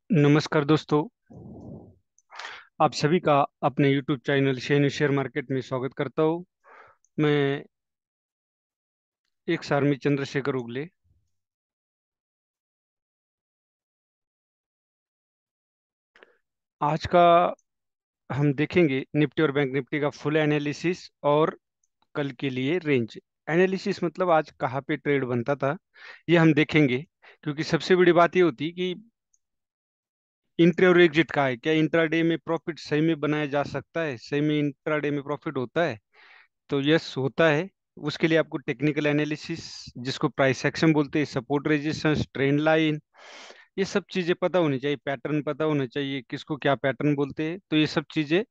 नमस्कार दोस्तों। आप सभी का अपने YouTube channel Shane share market में स्वागत करता हूँ। मैं एक सारमी चंद्रशेखर उगले। आज का हम देखेंगे निफ्टी और बैंक निफ्टी का फुल एनालिसिस और कल के लिए रेंज एनालिसिस, मतलब आज कहाँ पे ट्रेड बनता था ये हम देखेंगे। क्योंकि सबसे बड़ी बात ये होती है कि इंट्री और एग्जिट का है, क्या इंट्राडे में प्रॉफिट सही में बनाया जा सकता है, सही में इंट्राडे में प्रॉफिट होता है। तो यस, होता है। उसके लिए आपको टेक्निकल एनालिसिस, जिसको प्राइस एक्शन बोलते हैं, सपोर्ट रेजिस्टेंस, ट्रेंड लाइन, ये सब चीजें पता होनी चाहिए। पैटर्न पता होना चाहिए, किसको क्या पैटर्न बोलते हैं। तो ये सब चीजें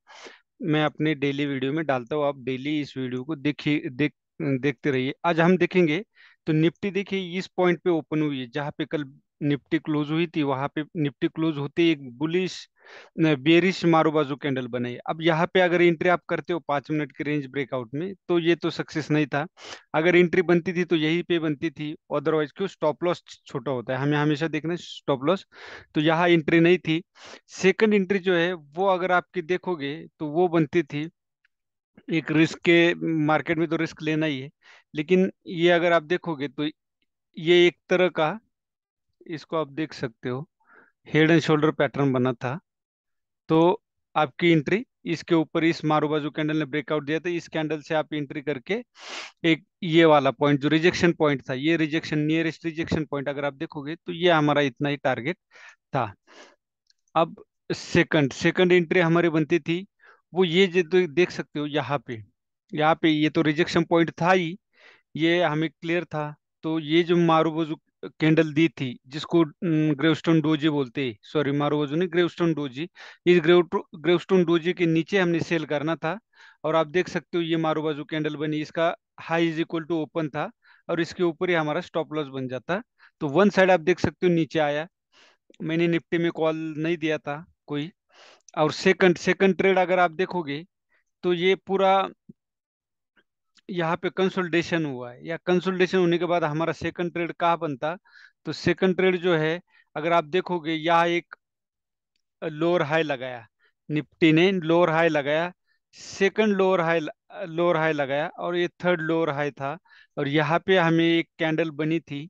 मैं अपने डेली वीडियो में डालता हूँ। आप डेली इस वीडियो को देखते रहिए। आज हम देखेंगे तो निफ्टी देखिए इस पॉइंट पे ओपन हुई है जहाँ पे कल निफ्टी क्लोज हुई थी। वहां पे निफ्टी क्लोज होते ही एक बुलिश बेरिश मारो बाजू कैंडल बनाई। अब यहाँ पे अगर एंट्री आप करते हो 5 मिनट के रेंज ब्रेकआउट में तो ये तो सक्सेस नहीं था। अगर एंट्री बनती थी तो यहीं पे बनती थी, अदरवाइज क्यों, स्टॉप लॉस छोटा होता है, हमें हमेशा देखना है स्टॉप लॉस। तो यहाँ एंट्री नहीं थी। सेकंड एंट्री जो है वो अगर आपकी देखोगे तो वो बनती थी एक रिस्क के, मार्केट में तो रिस्क लेना ही है। लेकिन ये अगर आप देखोगे तो ये एक तरह का, इसको आप देख सकते हो, हेड एंड शोल्डर पैटर्न बना था। तो आपकी एंट्री इसके ऊपर इस मारू बाजू कैंडल ने ब्रेकआउट दिया था, इस कैंडल से आप एंट्री करके एक ये वाला पॉइंट जो रिजेक्शन पॉइंट था, ये रिजेक्शन, नियरेस्ट रिजेक्शन पॉइंट अगर आप देखोगे तो ये हमारा इतना ही टारगेट था। अब सेकंड एंट्री हमारी बनती थी वो ये जो तो देख सकते हो यहाँ पे ये तो रिजेक्शन पॉइंट था ही, ये हमें क्लियर था। तो ये जो मारूबोजू कैंडल दी थी, जिसको ग्रेवस्टोन डोजी बोलते हैं, सॉरी मारूबोजू नहीं, ग्रेवस्टोन डोजी, इस ग्रेवस्टोन डोजी के नीचे हमने सेल करना था। और आप देख सकते हो ये मारूबाजू कैंडल बनी, इसका high is equal to open था और इसके ऊपर ही हमारा स्टॉप लॉस बन जाता। तो वन साइड आप देख सकते हो नीचे आया। मैंने निफ्टी में कॉल नहीं दिया था कोई। और सेकंड ट्रेड अगर आप देखोगे तो ये पूरा यहाँ पे कंसोलिडेशन हुआ है, या कंसोलिडेशन होने के बाद हमारा सेकंड ट्रेड कहाँ बनता। तो सेकंड ट्रेड जो है, अगर आप देखोगे यहाँ एक लोअर हाई लगाया, निफ्टी ने लोअर हाई लगाया, सेकंड लोअर हाई लगाया और ये थर्ड लोअर हाई था। और यहाँ पे हमें एक कैंडल बनी थी,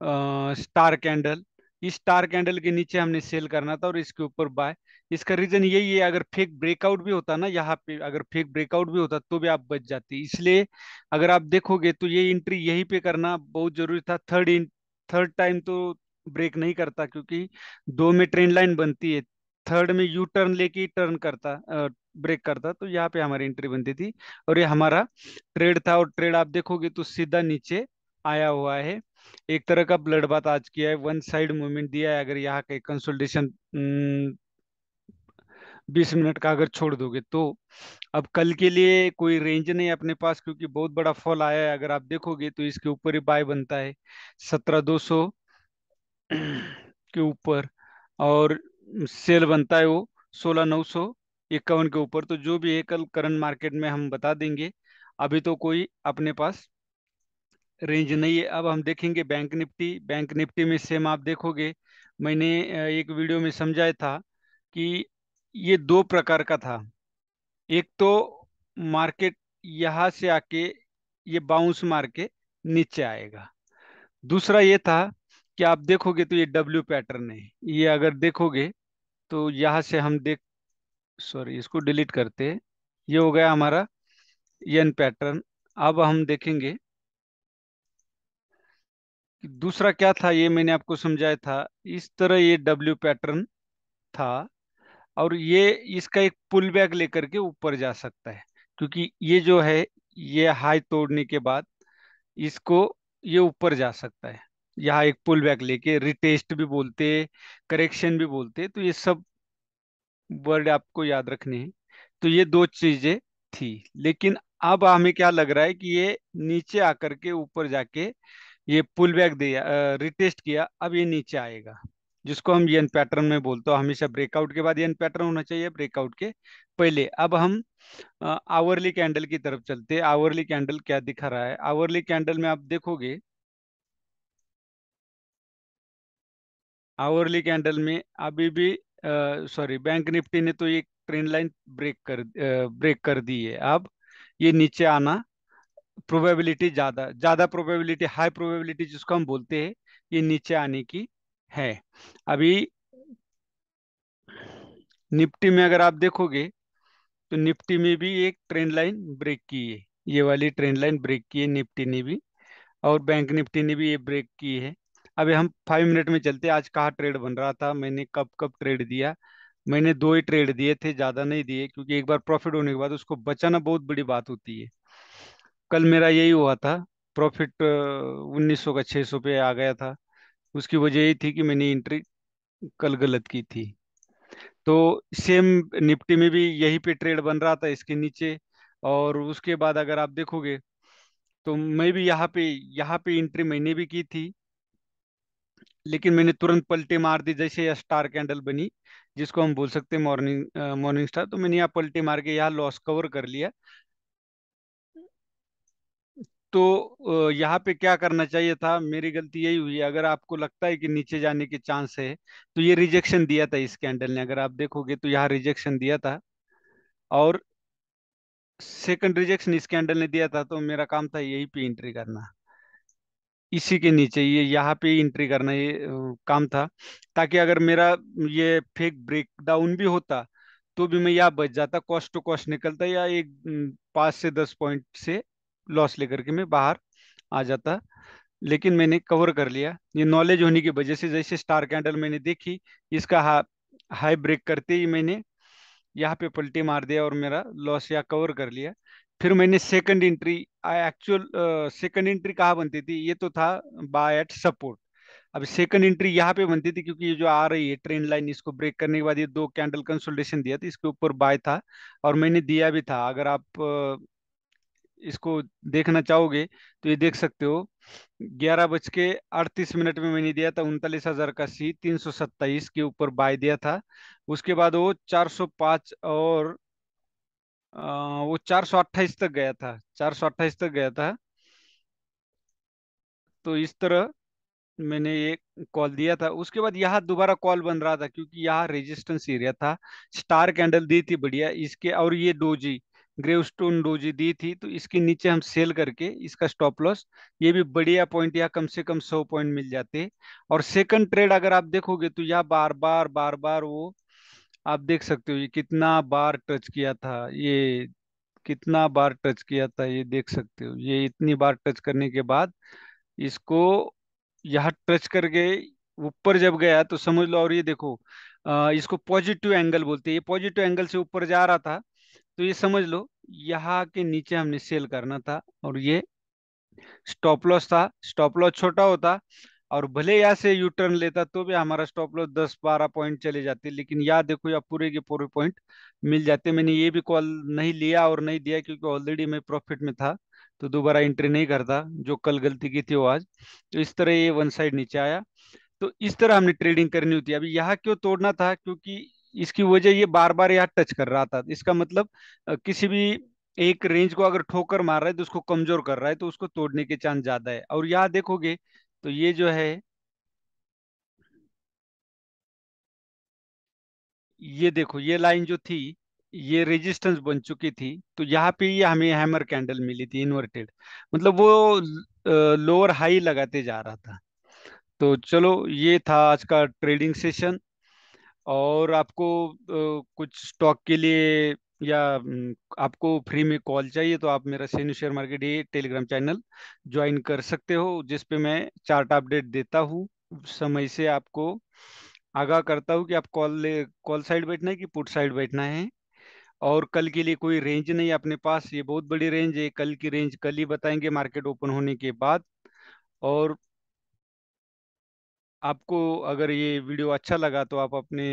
स्टार कैंडल। इस स्टार कैंडल के नीचे हमने सेल करना था और इसके ऊपर बाय। इसका रीजन यही है, अगर फेक ब्रेकआउट भी होता ना यहाँ पे, अगर फेक ब्रेकआउट भी होता तो भी आप बच जाते। इसलिए अगर आप देखोगे तो ये एंट्री यहीं पे करना बहुत जरूरी था। थर्ड टाइम तो ब्रेक नहीं करता, क्योंकि दो में ट्रेंड लाइन बनती है, थर्ड में यू टर्न लेके टर्न करता, ब्रेक करता। तो यहाँ पे हमारी एंट्री बनती थी और ये हमारा ट्रेड था। और ट्रेड आप देखोगे तो सीधा नीचे आया हुआ है। एक तरह का ब्लड बाथ आज किया है, वन साइड मूवमेंट दिया है। अगर यहाँ का कंसोलिडेशन 20 मिनट का अगर छोड़ दोगे तो अब कल के लिए कोई रेंज नहीं है अपने पास, क्योंकि बहुत बड़ा फॉल आया है। अगर आप देखोगे तो इसके ऊपर ही बाय बनता है 17,200 के ऊपर, और सेल बनता है वो 16,951 के ऊपर। तो जो भी है कल करंट मार्केट में हम बता देंगे। अभी तो कोई अपने पास रेंज नहीं है। अब हम देखेंगे बैंक निफ्टी में सेम आप देखोगे, मैंने एक वीडियो में समझाया था कि ये दो प्रकार का था। एक तो मार्केट यहाँ से आके ये बाउंस मार के नीचे आएगा। दूसरा ये था कि आप देखोगे तो ये डब्ल्यू पैटर्न है। ये अगर देखोगे तो यहाँ से हम देख, सॉरी इसको डिलीट करते हैं। ये हो गया हमारा एन पैटर्न। अब हम देखेंगे कि दूसरा क्या था, ये मैंने आपको समझाया था। इस तरह ये डब्ल्यू पैटर्न था और ये इसका एक पुल बैक लेकर के ऊपर जा सकता है, क्योंकि ये जो है ये हाई तोड़ने के बाद इसको ये ऊपर जा सकता है। यहाँ एक पुल बैक लेके रिटेस्ट भी बोलते, करेक्शन भी बोलते, तो ये सब वर्ड आपको याद रखने हैं। तो ये दो चीजें थी। लेकिन अब हमें क्या लग रहा है कि ये नीचे आकर के ऊपर जाके ये पुल बैक दिया, रिटेस्ट किया, अब ये नीचे आएगा, जिसको हम यन पैटर्न में बोलते हो। हमेशा ब्रेकआउट के बाद यन पैटर्न होना चाहिए, ब्रेकआउट के पहले। अब हम आवरली कैंडल की तरफ चलते हैं। आवरली कैंडल क्या दिखा रहा है, आवरली कैंडल में आप देखोगे, आवरली कैंडल में अभी भी, सॉरी, बैंक निफ्टी ने तो ये ट्रेंड लाइन ब्रेक कर दी है। अब ये नीचे आना, प्रोबेबिलिटी ज्यादा ज्यादा प्रोबेबिलिटी, हाई प्रोबेबिलिटी जिसको हम बोलते हैं, ये नीचे आने की है। अभी निफ्टी में अगर आप देखोगे तो निफ्टी में भी एक ट्रेंड लाइन ब्रेक की है, ये वाली ट्रेंड लाइन ब्रेक की है निफ्टी ने भी, और बैंक निफ्टी ने भी ये ब्रेक की है। अभी हम 5 मिनट में चलते हैं, आज कहाँ ट्रेड बन रहा था, मैंने कब कब ट्रेड दिया। मैंने दो ही ट्रेड दिए थे, ज्यादा नहीं दिए, क्योंकि एक बार प्रॉफिट होने के बाद उसको बचाना बहुत बड़ी बात होती है। कल मेरा यही हुआ था, प्रॉफिट 1900 का 600 पे आ गया था। उसकी वजह यही थी कि मैंने एंट्री कल गलत की थी। तो सेम निफ्टी में भी यही पे ट्रेड बन रहा था, इसके नीचे। और उसके बाद अगर आप देखोगे तो मैं भी यहाँ पे एंट्री मैंने भी की थी, लेकिन मैंने तुरंत पलटे मार दी जैसे यह स्टार कैंडल बनी, जिसको हम बोल सकते हैं मॉर्निंग मॉर्निंग स्टार। तो मैंने यहाँ पलटे मार के यहाँ लॉस कवर कर लिया। तो यहाँ पे क्या करना चाहिए था, मेरी गलती यही हुई है। अगर आपको लगता है कि नीचे जाने के चांस है, तो ये रिजेक्शन दिया था इस कैंडल ने, अगर आप देखोगे तो यहाँ रिजेक्शन दिया था, और सेकंड रिजेक्शन इस कैंडल ने दिया था, तो मेरा काम था यही पे एंट्री करना, इसी के नीचे ये यहाँ पे इंट्री करना, ये काम था। ताकि अगर मेरा ये फेक ब्रेकडाउन भी होता, तो भी मैं यहाँ बच जाता, कॉस्ट टू कॉस्ट निकलता, या एक 5 से 10 पॉइंट से लॉस लेकर के मैं बाहर आ जाता। लेकिन मैंने कवर कर लिया, ये नॉलेज होने की वजह से। जैसे स्टार कैंडल मैंने देखी, इसका हाई ब्रेक करते ही मैंने यहाँ पे पलटी मार दिया और मेरा लॉस यहाँ कवर कर लिया। फिर मैंने second entry, actual second entry कहाँ बनती थी, ये तो था बाय एट सपोर्ट। अब सेकंड एंट्री यहाँ पे बनती थी, क्योंकि ये जो आ रही है ट्रेंड लाइन, इसको ब्रेक करने के बाद ये दो कैंडल कंसोलिडेशन दिया था, इसके ऊपर बाय था, और मैंने दिया भी था। अगर आप इसको देखना चाहोगे तो ये देख सकते हो, 11:38 में मैंने दिया था 39,000 का सी, 327 के ऊपर बाय दिया था। उसके बाद वो 405, और वो 428 तक गया था, 428 तक गया था। तो इस तरह मैंने ये कॉल दिया था। उसके बाद यहाँ दोबारा कॉल बन रहा था, क्योंकि यहाँ रेजिस्टेंस एरिया था। स्टार कैंडल दी थी बढ़िया इसके, और ये डोजी, ग्रेवस्टोन डोजी दी थी, तो इसके नीचे हम सेल करके इसका स्टॉप लॉस, ये भी बढ़िया पॉइंट, या कम से कम 100 पॉइंट मिल जाते। और सेकंड ट्रेड अगर आप देखोगे तो यहाँ बार बार वो, आप देख सकते हो ये कितना बार टच किया था, ये कितना बार टच किया था, ये देख सकते हो। ये इतनी बार टच करने के बाद इसको यहाँ टच करके ऊपर जब गया तो समझ लो, और ये देखो, इसको पॉजिटिव एंगल बोलते हैं, ये पॉजिटिव एंगल से ऊपर जा रहा था। तो ये समझ लो यहाँ के नीचे हमने सेल करना था, और ये स्टॉप लॉस था। स्टॉप लॉस छोटा होता, और भले यहाँ से यू टर्न लेता तो भी हमारा स्टॉप लॉस 10-12 पॉइंट चले जाते, लेकिन यहाँ देखो यहाँ पूरे के पूरे पॉइंट मिल जाते। मैंने ये भी कॉल नहीं लिया और नहीं दिया, क्योंकि ऑलरेडी मैं प्रॉफिट में था, तो दोबारा एंट्री नहीं करता। जो कल गलती की थी वो आज। तो इस तरह ये वन साइड नीचे आया, तो इस तरह हमने ट्रेडिंग करनी होती है। अभी यहाँ क्यों तोड़ना था, क्योंकि इसकी वजह ये बार बार यहाँ टच कर रहा था। इसका मतलब किसी भी एक रेंज को अगर ठोकर मार रहा है तो उसको कमजोर कर रहा है, तो उसको तोड़ने के चांस ज्यादा है। और यहाँ देखोगे तो ये जो है, ये देखो ये लाइन जो थी, ये रेजिस्टेंस बन चुकी थी। तो यहाँ पे ये हमें हैमर कैंडल मिली थी इन्वर्टेड, मतलब वो लोअर हाई लगाते जा रहा था। तो चलो, ये था आज का ट्रेडिंग सेशन। और आपको कुछ स्टॉक के लिए, या आपको फ्री में कॉल चाहिए, तो आप मेरा सैन्य शेयर मार्केट ये टेलीग्राम चैनल ज्वाइन कर सकते हो, जिस पे मैं चार्ट अपडेट देता हूँ, समय से आपको आगाह करता हूँ कि आप कॉल साइड बैठना है कि पुट साइड बैठना है। और कल के लिए कोई रेंज नहीं है अपने पास, ये बहुत बड़ी रेंज है, कल की रेंज कल ही बताएंगे मार्केट ओपन होने के बाद। और आपको अगर ये वीडियो अच्छा लगा तो आप अपने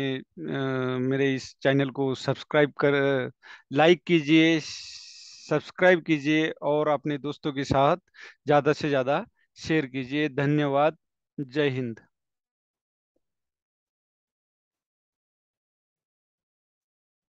मेरे इस चैनल को सब्सक्राइब कर, लाइक कीजिए, सब्सक्राइब कीजिए, और अपने दोस्तों के साथ ज़्यादा से ज़्यादा शेयर कीजिए। धन्यवाद। जय हिंद।